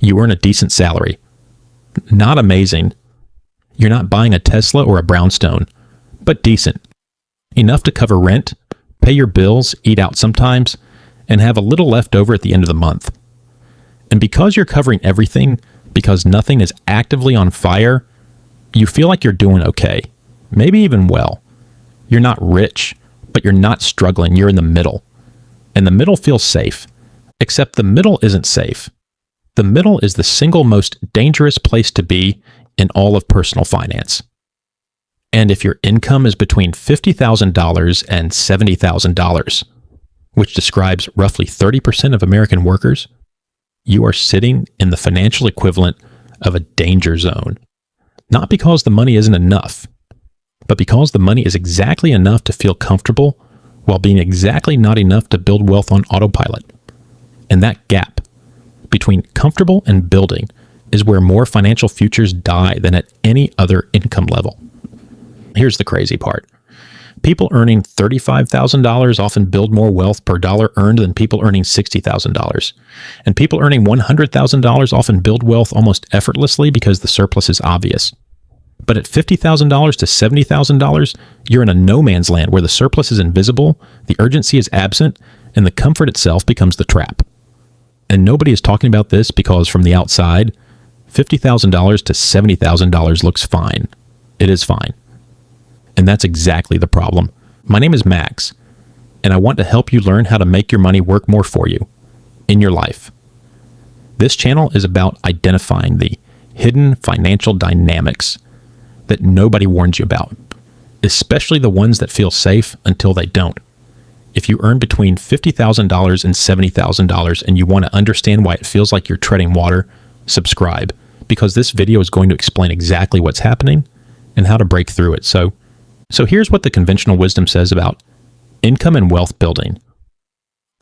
You earn a decent salary. Not amazing. You're not buying a Tesla or a brownstone, but decent. Enough to cover rent, pay your bills, eat out sometimes, and have a little left over at the end of the month. And because you're covering everything, because nothing is actively on fire, you feel like you're doing okay, maybe even well. You're not rich, but you're not struggling. You're in the middle. And the middle feels safe, except the middle isn't safe. The middle is the single most dangerous place to be in all of personal finance. And if your income is between $50,000 and $70,000, which describes roughly 30% of American workers, you are sitting in the financial equivalent of a danger zone. Not because the money isn't enough, but because the money is exactly enough to feel comfortable while being exactly not enough to build wealth on autopilot. And that gap between comfortable and building is where more financial futures die than at any other income level. Here's the crazy part. People earning $35,000 often build more wealth per dollar earned than people earning $60,000. And people earning $100,000 often build wealth almost effortlessly because the surplus is obvious. But at $50,000 to $70,000, you're in a no man's land where the surplus is invisible, the urgency is absent, and the comfort itself becomes the trap. And nobody is talking about this because from the outside, $50,000 to $70,000 looks fine. It is fine. And that's exactly the problem. My name is Max, and I want to help you learn how to make your money work more for you in your life. This channel is about identifying the hidden financial dynamics that nobody warns you about, especially the ones that feel safe until they don't. If you earn between $50,000 and $70,000 and you want to understand why it feels like you're treading water, subscribe, because this video is going to explain exactly what's happening and how to break through it. So here's what the conventional wisdom says about income and wealth building.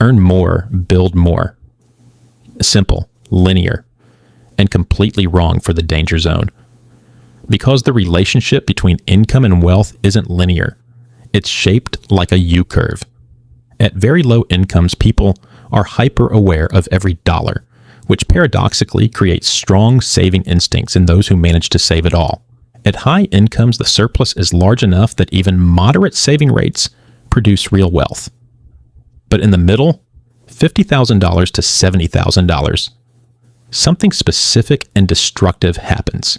Earn more, build more. Simple, linear, and completely wrong for the danger zone. Because the relationship between income and wealth isn't linear. It's shaped like a U-curve. At very low incomes, people are hyper-aware of every dollar, which paradoxically creates strong saving instincts in those who manage to save it all. At high incomes, the surplus is large enough that even moderate saving rates produce real wealth. But in the middle, $50,000 to $70,000, something specific and destructive happens.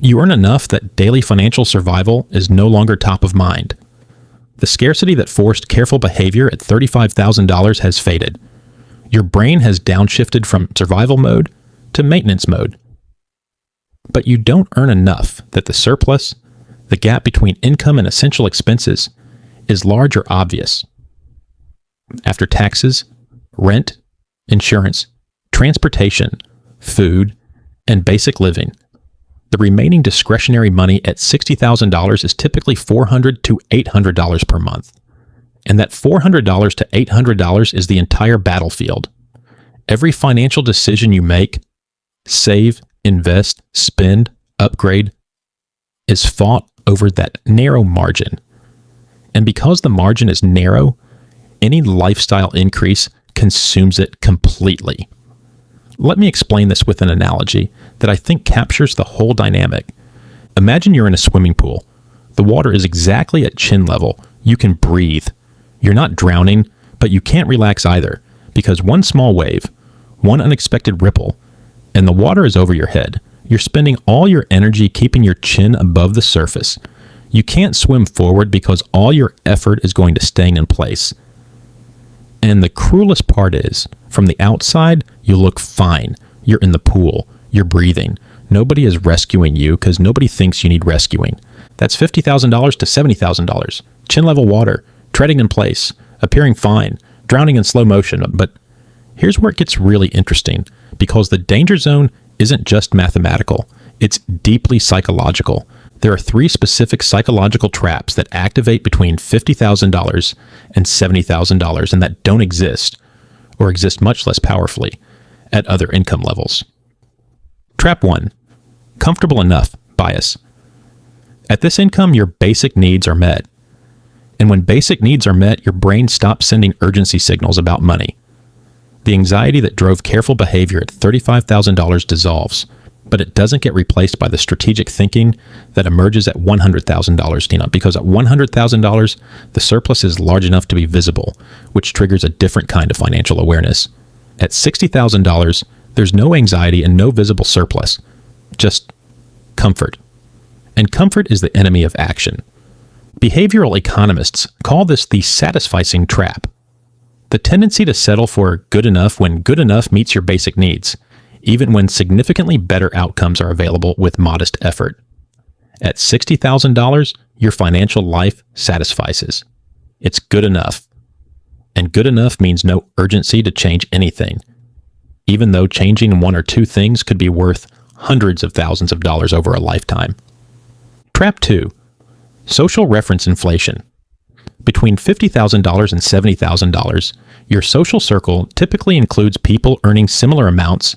You earn enough that daily financial survival is no longer top of mind. The scarcity that forced careful behavior at $35,000 has faded. Your brain has downshifted from survival mode to maintenance mode. But you don't earn enough that the surplus, the gap between income and essential expenses, is large or obvious. After taxes, rent, insurance, transportation, food, and basic living, the remaining discretionary money at $60,000 is typically $400 to $800 per month. And that $400 to $800 is the entire battlefield. Every financial decision you make, save, invest, spend, upgrade, is fought over that narrow margin. And because the margin is narrow, any lifestyle increase consumes it completely. Let me explain this with an analogy that I think captures the whole dynamic. Imagine you're in a swimming pool. The water is exactly at chin level. You can breathe. You're not drowning, but you can't relax either, because one small wave, one unexpected ripple, and the water is over your head. You're spending all your energy keeping your chin above the surface. You can't swim forward because all your effort is going to staying in place. And the cruelest part is, from the outside, you look fine. You're in the pool. You're breathing. Nobody is rescuing you because nobody thinks you need rescuing. That's $50,000 to $70,000. Chin level water, treading in place, appearing fine, drowning in slow motion. But here's where it gets really interesting, because the danger zone isn't just mathematical. It's deeply psychological. There are 3 specific psychological traps that activate between $50,000 and $70,000 and that don't exist, or exist much less powerfully, at other income levels. Trap 1. Comfortable enough bias. At this income, your basic needs are met. And when basic needs are met, your brain stops sending urgency signals about money. The anxiety that drove careful behavior at $35,000 dissolves, but it doesn't get replaced by the strategic thinking that emerges at $100,000, Tina, because at $100,000, the surplus is large enough to be visible, which triggers a different kind of financial awareness. At $60,000, there's no anxiety and no visible surplus, just comfort. And comfort is the enemy of action. Behavioral economists call this the satisficing trap. The tendency to settle for good enough when good enough meets your basic needs, even when significantly better outcomes are available with modest effort. At $60,000, your financial life satisfies. It's good enough. And good enough means no urgency to change anything, even though changing one or two things could be worth hundreds of thousands of dollars over a lifetime. Trap 2. Social reference inflation. Between $50,000 and $70,000, your social circle typically includes people earning similar amounts,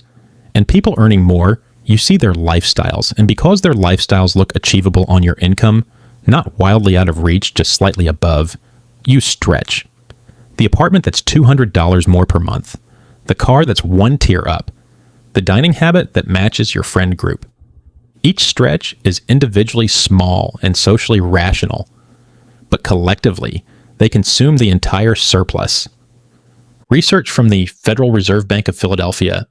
and people earning more, you see their lifestyles, and because their lifestyles look achievable on your income, not wildly out of reach, just slightly above, you stretch. The apartment that's $200 more per month, the car that's one tier up, the dining habit that matches your friend group. Each stretch is individually small and socially rational, but collectively, they consume the entire surplus. Research from the Federal Reserve Bank of Philadelphia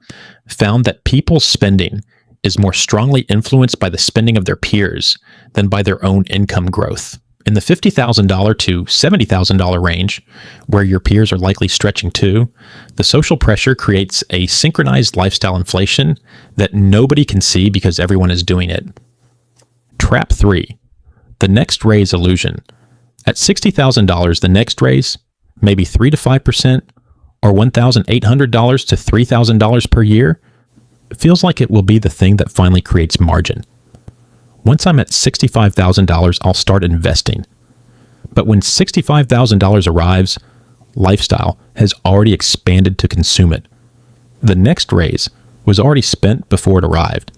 found that people's spending is more strongly influenced by the spending of their peers than by their own income growth. In the $50,000 to $70,000 range, where your peers are likely stretching too, the social pressure creates a synchronized lifestyle inflation that nobody can see because everyone is doing it. Trap 3. The next raise illusion. At $60,000, the next raise, maybe 3 to 5%, or $1,800 to $3,000 per year, feels like it will be the thing that finally creates margin. Once I'm at $65,000, I'll start investing. But when $65,000 arrives, lifestyle has already expanded to consume it. The next raise was already spent before it arrived.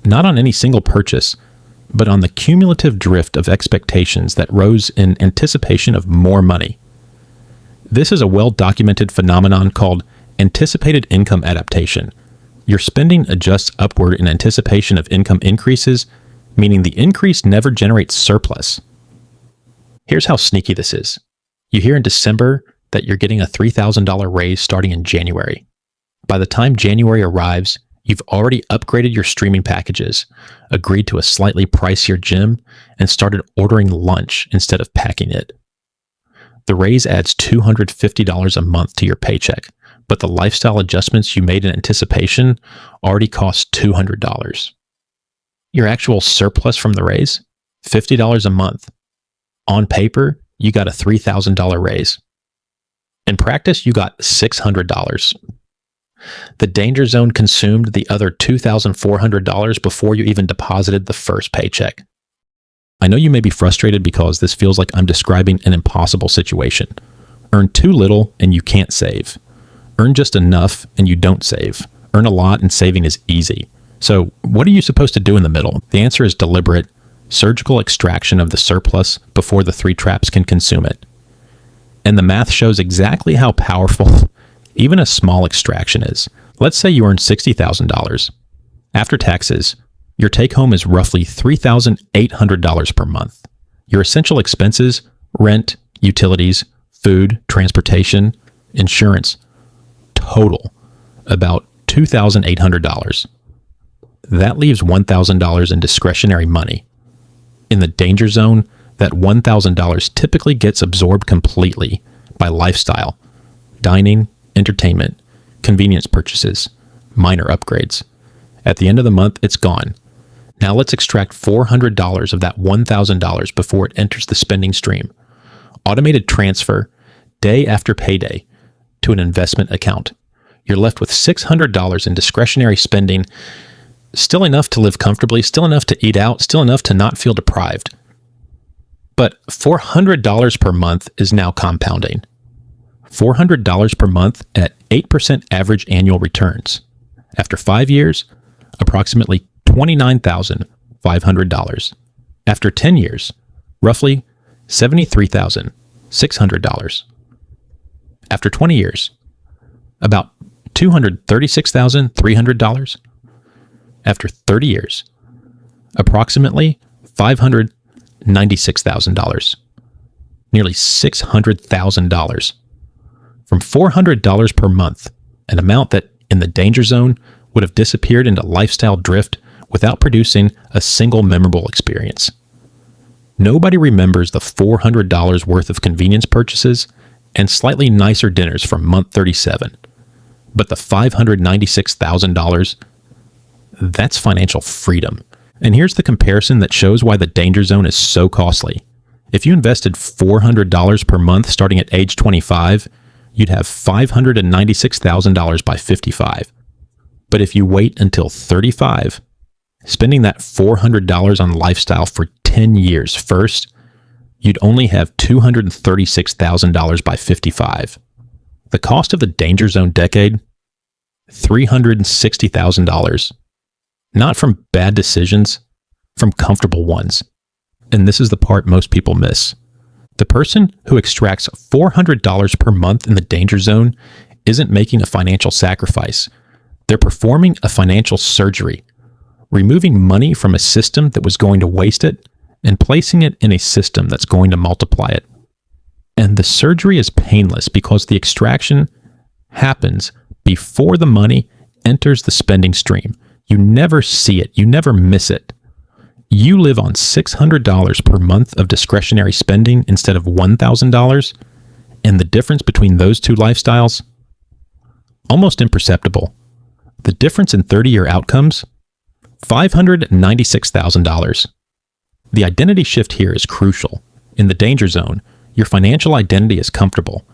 Not on any single purchase, but on the cumulative drift of expectations that rose in anticipation of more money. This is a well-documented phenomenon called anticipated income adaptation. Your spending adjusts upward in anticipation of income increases, meaning the increase never generates surplus. Here's how sneaky this is. You hear in December that you're getting a $3,000 raise starting in January. By the time January arrives, you've already upgraded your streaming packages, agreed to a slightly pricier gym, and started ordering lunch instead of packing it. The raise adds $250 a month to your paycheck, but the lifestyle adjustments you made in anticipation already cost $200. Your actual surplus from the raise? $50 a month. On paper, you got a $3,000 raise. In practice, you got $600. The danger zone consumed the other $2,400 before you even deposited the first paycheck. I know you may be frustrated because this feels like I'm describing an impossible situation. Earn too little and you can't save. Earn just enough and you don't save. Earn a lot and saving is easy. So what are you supposed to do in the middle? The answer is deliberate, surgical extraction of the surplus before the three traps can consume it. And the math shows exactly how powerful even a small extraction is. Let's say you earn $60,000. After taxes, your take-home is roughly $3,800 per month. Your essential expenses, rent, utilities, food, transportation, insurance, total about $2,800. That leaves $1,000 in discretionary money. In the danger zone, that $1,000 typically gets absorbed completely by lifestyle, dining, entertainment, convenience purchases, minor upgrades. At the end of the month, it's gone. Now let's extract $400 of that $1,000 before it enters the spending stream. Automated transfer, day after payday, to an investment account. You're left with $600 in discretionary spending, still enough to live comfortably, still enough to eat out, still enough to not feel deprived. But $400 per month is now compounding. $400 per month at 8% average annual returns. After 5 years, approximately $29,500. After 10 years, roughly $73,600. After 20 years, about $236,300. After 30 years, approximately $596,000. Nearly $600,000. From $400 per month, an amount that in the danger zone would have disappeared into lifestyle drift without producing a single memorable experience. Nobody remembers the $400 worth of convenience purchases and slightly nicer dinners from month 37. But the $596,000, that's financial freedom. And here's the comparison that shows why the danger zone is so costly. If you invested $400 per month starting at age 25, you'd have $596,000 by 55. But if you wait until 35, spending that $400 on lifestyle for 10 years first, you'd only have $236,000 by 55. The cost of the danger zone decade, $360,000. Not from bad decisions, from comfortable ones. And this is the part most people miss. The person who extracts $400 per month in the danger zone isn't making a financial sacrifice. They're performing a financial surgery, removing money from a system that was going to waste it and placing it in a system that's going to multiply it. And the surgery is painless because the extraction happens before the money enters the spending stream. You never see it. You never miss it. You live on $600 per month of discretionary spending instead of $1,000, and the difference between those two lifestyles? Almost imperceptible. The difference in 30-year outcomes? $596,000. The identity shift here is crucial. In the danger zone, your financial identity is comfortable.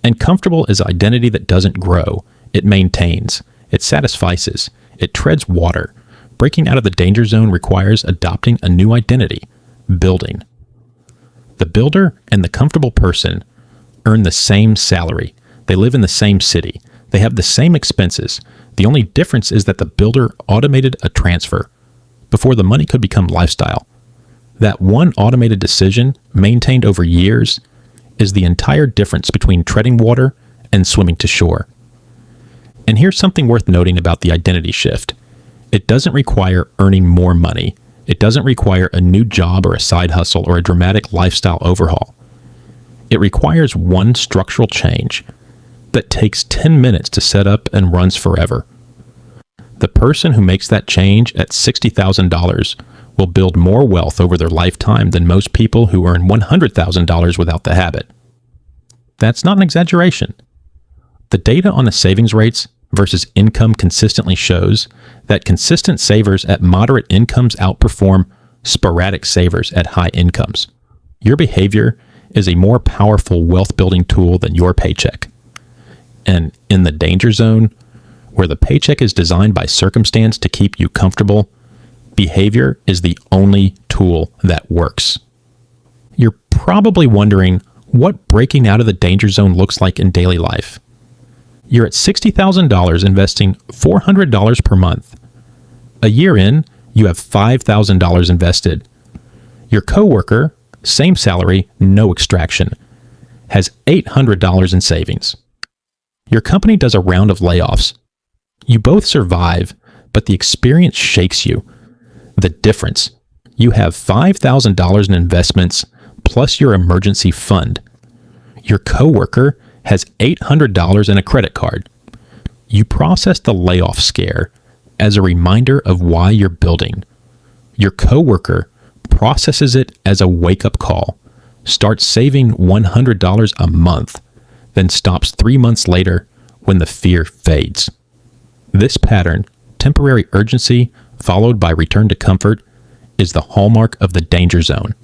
And comfortable is identity that doesn't grow. It maintains. It satisfices. It treads water. Breaking out of the danger zone requires adopting a new identity, building. The builder and the comfortable person earn the same salary. They live in the same city. They have the same expenses. The only difference is that the builder automated a transfer before the money could become lifestyle. That one automated decision, maintained over years, is the entire difference between treading water and swimming to shore. And here's something worth noting about the identity shift. It doesn't require earning more money. It doesn't require a new job or a side hustle or a dramatic lifestyle overhaul. It requires one structural change that takes 10 minutes to set up and runs forever. The person who makes that change at $60,000 will build more wealth over their lifetime than most people who earn $100,000 without the habit. That's not an exaggeration. The data on the savings rates versus income consistently shows that consistent savers at moderate incomes outperform sporadic savers at high incomes. Your behavior is a more powerful wealth-building tool than your paycheck. And in the danger zone, where the paycheck is designed by circumstance to keep you comfortable, behavior is the only tool that works. You're probably wondering what breaking out of the danger zone looks like in daily life. You're at $60,000 investing $400 per month. A year in, you have $5,000 invested. Your coworker, same salary, no extraction, has $800 in savings. Your company does a round of layoffs. You both survive, but the experience shakes you. The difference, you have $5,000 in investments plus your emergency fund. Your coworker has $800 in a credit card. You process the layoff scare as a reminder of why you're building. Your coworker processes it as a wake-up call, starts saving $100 a month, then stops 3 months later when the fear fades. This pattern, temporary urgency followed by return to comfort, is the hallmark of the danger zone.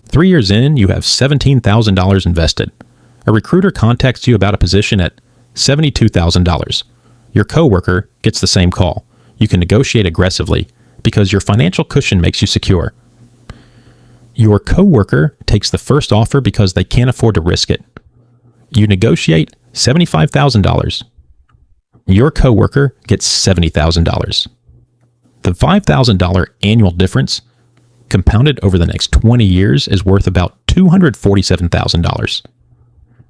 3 years in, you have $17,000 invested. A recruiter contacts you about a position at $72,000. Your coworker gets the same call. You can negotiate aggressively because your financial cushion makes you secure. Your coworker takes the first offer because they can't afford to risk it. You negotiate $75,000. Your coworker gets $70,000. The $5,000 annual difference, compounded over the next 20 years, is worth about $247,000.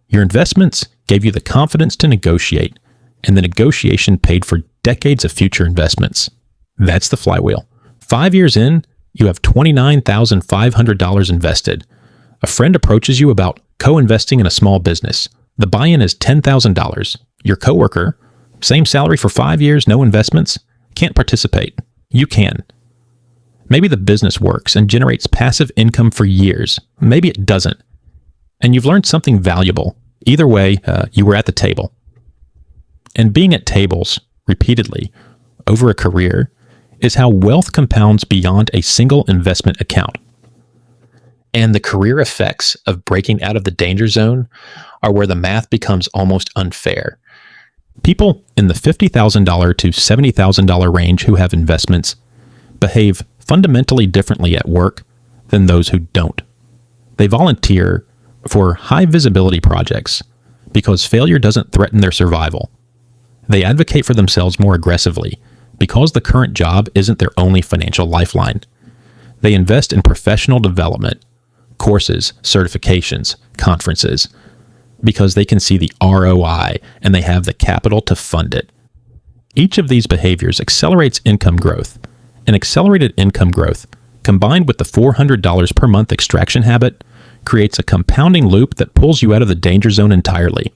Your investments gave you the confidence to negotiate, and the negotiation paid for decades of future investments. That's the flywheel. 5 years in, you have $29,500 invested. A friend approaches you about co-investing in a small business. The buy-in is $10,000. Your coworker, same salary for 5 years, no investments, can't participate. You can. Maybe the business works and generates passive income for years. Maybe it doesn't. And you've learned something valuable. Either way, you were at the table. And being at tables repeatedly over a career is how wealth compounds beyond a single investment account. And the career effects of breaking out of the danger zone are where the math becomes almost unfair. People in the $50,000 to $70,000 range who have investments behave fundamentally differently at work than those who don't. They volunteer for high visibility projects because failure doesn't threaten their survival. They advocate for themselves more aggressively because the current job isn't their only financial lifeline. They invest in professional development, courses, certifications, conferences, because they can see the ROI and they have the capital to fund it. Each of these behaviors accelerates income growth. And accelerated income growth, combined with the $400 per month extraction habit, creates a compounding loop that pulls you out of the danger zone entirely.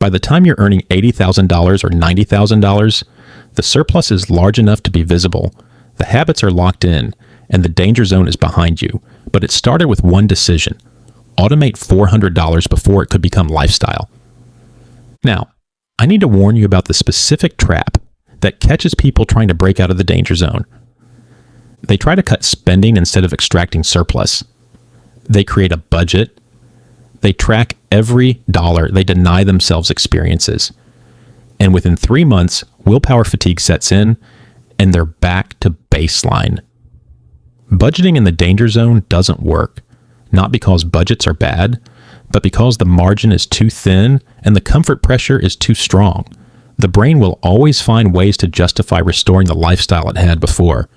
By the time you're earning $80,000 or $90,000, the surplus is large enough to be visible, the habits are locked in, and the danger zone is behind you. But it started with one decision: automate $400 before it could become lifestyle. Now, I need to warn you about the specific trap that catches people trying to break out of the danger zone. They try to cut spending instead of extracting surplus. They create a budget. They track every dollar. They deny themselves experiences. And within 3 months, willpower fatigue sets in, and they're back to baseline. Budgeting in the danger zone doesn't work, not because budgets are bad, but because the margin is too thin and the comfort pressure is too strong. The brain will always find ways to justify restoring the lifestyle it had before.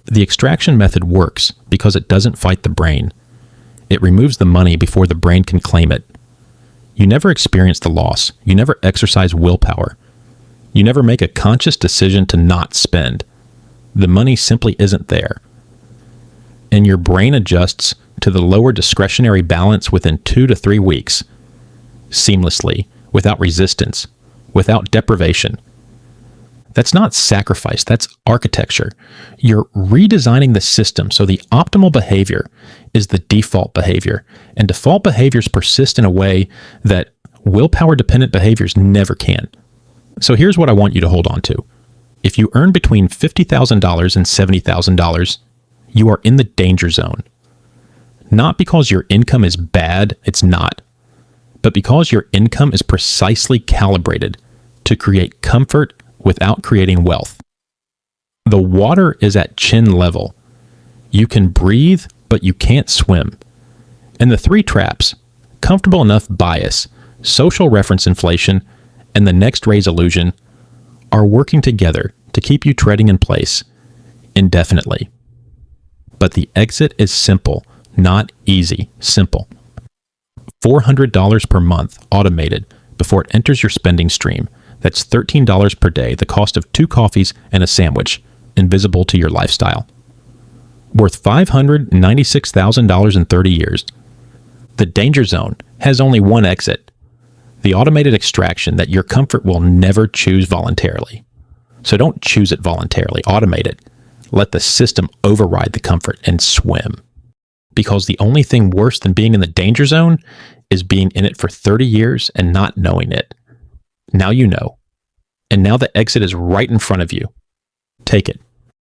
The extraction method works because it doesn't fight the brain. It removes the money before the brain can claim it. You never experience the loss. You never exercise willpower. You never make a conscious decision to not spend. The money simply isn't there. And your brain adjusts to the lower discretionary balance within 2 to 3 weeks, seamlessly, without resistance, without deprivation. That's not sacrifice, that's architecture. You're redesigning the system so the optimal behavior is the default behavior, and default behaviors persist in a way that willpower-dependent behaviors never can. So here's what I want you to hold on to. If you earn between $50,000 and $70,000, you are in the danger zone. Not because your income is bad, it's not, but because your income is precisely calibrated to create comfort without creating wealth. The water is at chin level. You can breathe, but you can't swim. And the 3 traps, comfortable enough bias, social reference inflation, and the next raise illusion, are working together to keep you treading in place indefinitely. But the exit is simple, not easy, simple. $400 per month automated before it enters your spending stream. That's $13 per day, the cost of 2 coffees and a sandwich, invisible to your lifestyle. Worth $596,000 in 30 years. The danger zone has only one exit: the automated extraction that your comfort will never choose voluntarily. So don't choose it voluntarily, automate it. Let the system override the comfort and swim. Because the only thing worse than being in the danger zone is being in it for 30 years and not knowing it. Now you know. And now the exit is right in front of you. Take it.